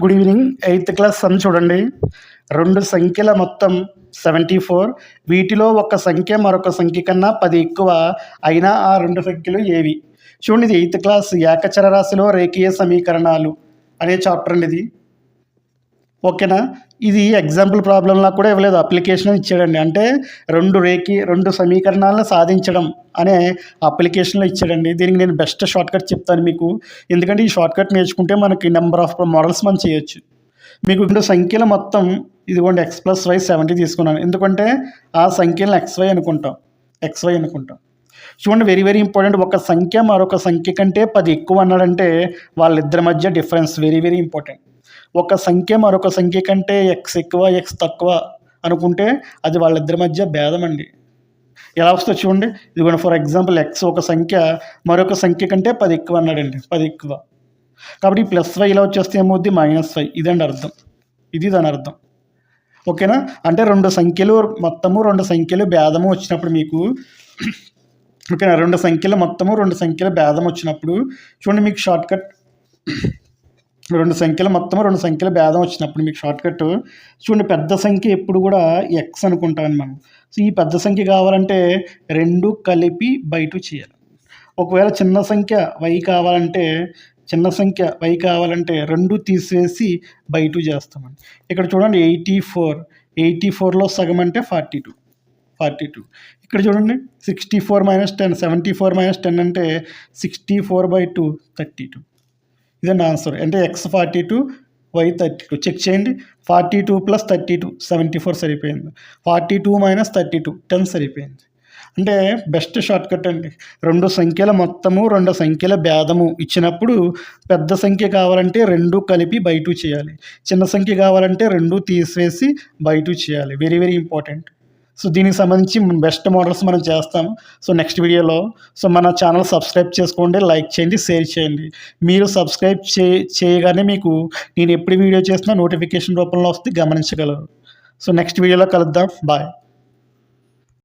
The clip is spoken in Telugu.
Good evening. 8th class some చూడండి. 2 సంఖ్యల మొత్తం 74. వీటిలో ఒక సంఖ్య మరొక సంఖ్య కన్నా 10 ఎక్కువ అయినా ఆ 2 సంఖ్యలు ఏవి? చూడండి, ఇది 8th క్లాస్ ఏకచర రాశిలో రేఖీయ సమీకరణాలు అనే చాప్టర్ అండి ఇది. ఓకేనా? ఇది ఎగ్జాంపుల్ ప్రాబ్లంలా కూడా ఇవ్వలేదు, అప్లికేషన్ ఇచ్చాడండి. అంటే 2 సమీకరణాలను సాధించడం అనే అప్లికేషన్లో ఇచ్చాడండి. దీనికి నేను బెస్ట్ షార్ట్కట్ చెప్తాను మీకు. ఎందుకంటే ఈ షార్ట్కట్ నేర్చుకుంటే మనకి నెంబర్ ఆఫ్ మోడల్స్ మనం చేయొచ్చు. మీకు 2 సంఖ్యల మొత్తం ఇదిగోండి x+y 70 తీసుకున్నాను. ఎందుకంటే ఆ సంఖ్యలను xy అనుకుంటాం. చూడండి, వెరీ వెరీ ఇంపార్టెంట్. ఒక సంఖ్య మరొక సంఖ్య కంటే 10 ఎక్కువ అన్నాడంటే వాళ్ళిద్దరి మధ్య డిఫరెన్స్ వెరీ వెరీ ఇంపార్టెంట్. ఒక సంఖ్య మరొక సంఖ్య కంటే x ఎక్కువ x తక్కువ అనుకుంటే అది వాళ్ళిద్దరి మధ్య భేదం అండి. ఎలా వస్తుందో చూడండి. ఇదిగోండి, ఫర్ ఎగ్జాంపుల్ x ఒక సంఖ్య మరొక సంఖ్య కంటే 10 ఎక్కువ అన్నాడండి, 10 ఎక్కువ. కాబట్టి +y ఇలా వచ్చేస్తే ఏమవుద్ది, -y. ఇదండి అర్థం, ఇది దాని అర్థం. ఓకేనా? అంటే 2 సంఖ్యలు మొత్తము 2 సంఖ్యలు భేదము వచ్చినప్పుడు మీకు ఓకేనా, 2 సంఖ్యల మొత్తము 2 సంఖ్యల భేదం వచ్చినప్పుడు చూడండి మీకు షార్ట్కట్. 2 సంఖ్యల మొత్తము 2 సంఖ్యల భేదం వచ్చినప్పుడు మీకు షార్ట్కట్ చూడండి, పెద్ద సంఖ్య ఎప్పుడు కూడా x అనుకుంటామని మనం. సో ఈ పెద్ద సంఖ్య కావాలంటే 2 కలిపి బై 2 చేయాలి. ఒకవేళ చిన్న సంఖ్య y కావాలంటే 2 తీసివేసి బై 2 చేస్తామండి. ఇక్కడ చూడండి 84లో సగం అంటే 42. ఇక్కడ చూడండి 64 - 10 74 - 10 అంటే 64/2 32. ఇదండి ఆన్సర్. అంటే x 42 y 32. చెక్ చేయండి. 42 + 32 74 సరిపోయింది. 42 - 32 10 సరిపోయింది. అంటే బెస్ట్ షార్ట్కట్ అండి. 2 సంఖ్యల మొత్తము 2 సంఖ్యల భేదము ఇచ్చినప్పుడు పెద్ద సంఖ్య కావాలంటే 2 కలిపి బై 2 చేయాలి. చిన్న సంఖ్య కావాలంటే 2 తీసివేసి బై 2 చేయాలి. Very very important. సో దీనికి సంబంధించి బెస్ట్ మోడల్స్ మనం చేస్తాము. సో నెక్స్ట్ వీడియోలో మన ఛానల్ సబ్స్క్రైబ్ చేసుకోండి, లైక్ చేయండి, షేర్ చేయండి. మీరు సబ్స్క్రైబ్ చేయగానే మీకు నేను ఎప్పుడు వీడియో చేసినా నోటిఫికేషన్ రూపంలో వస్తే గమనించగలరు. సో నెక్స్ట్ వీడియోలో కలుద్దాం. బాయ్.